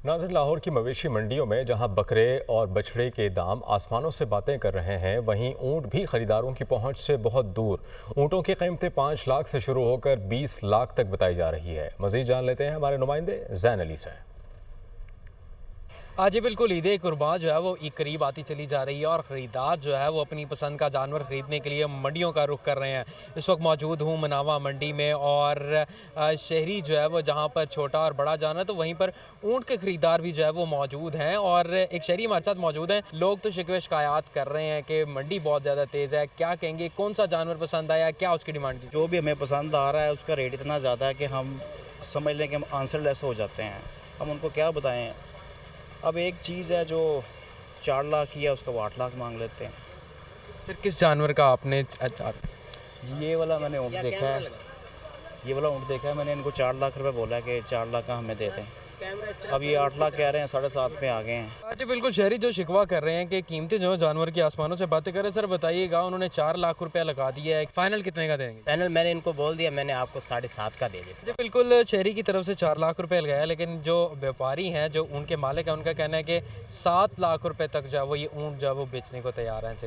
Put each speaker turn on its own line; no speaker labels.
नाज़रीन, लाहौर की मवेशी मंडियों में जहां बकरे और बछड़े के दाम आसमानों से बातें कर रहे हैं, वहीं ऊंट भी खरीदारों की पहुंच से बहुत दूर। ऊंटों की कीमतें 5 लाख से शुरू होकर 20 लाख तक बताई जा रही है। मजीद जान लेते हैं हमारे नुमाइंदे जैन अली से।
जी बिल्कुल, ईद कुर्बान जो है वो करीब आती चली जा रही है और ख़रीदार जो है वो अपनी पसंद का जानवर ख़रीदने के लिए मंडियों का रुख कर रहे हैं। इस वक्त मौजूद हूँ मनावा मंडी में और शहरी जो है वो जहाँ पर छोटा और बड़ा जानवर, तो वहीं पर ऊँट के ख़रीदार भी जो है वो मौजूद हैं और एक शहरी हमारे साथ मौजूद हैं। लोग तो शिकवे शिकायत कर रहे हैं कि मंडी बहुत ज़्यादा तेज़ है। क्या कहेंगे, कौन सा जानवर पसंद आया, क्या उसकी डिमांड की?
जो भी हमें पसंद आ रहा है उसका रेट इतना ज़्यादा है कि हम समझ लें कि हम आंसरलेस हो जाते हैं। हम उनको क्या बताएं। अब एक चीज़ है जो 4 लाख की है, उसका वो 8 लाख मांग लेते हैं।
सर, किस जानवर का आपने
जी ये वाला मैंने ऊँट देखा है, ये वाला ऊँट देखा है मैंने। इनको 4 लाख रुपए बोला है कि 4 लाख का हमें दे दें। अब ये 8 लाख कह रहे हैं, 7.5 पे आ गए हैं।
जी बिल्कुल, शहरी जो शिकवा कर रहे हैं कि कीमतें जो है जानवर की आसमानों से बातें कर रहे हैं। सर बताइएगा, उन्होंने 4 लाख रुपया लगा दिया है, फाइनल कितने का देंगे?
पैनल मैंने इनको बोल दिया, मैंने आपको 7.5 का दे दिया।
जी बिल्कुल, शहरी की तरफ से 4 लाख रुपए लगाया, लेकिन जो व्यापारी हैं, जो उनके मालिक हैं, उनका कहना है कि 7 लाख रुपए तक जो है वो ये ऊँट जो है वो बेचने को तैयार हैं।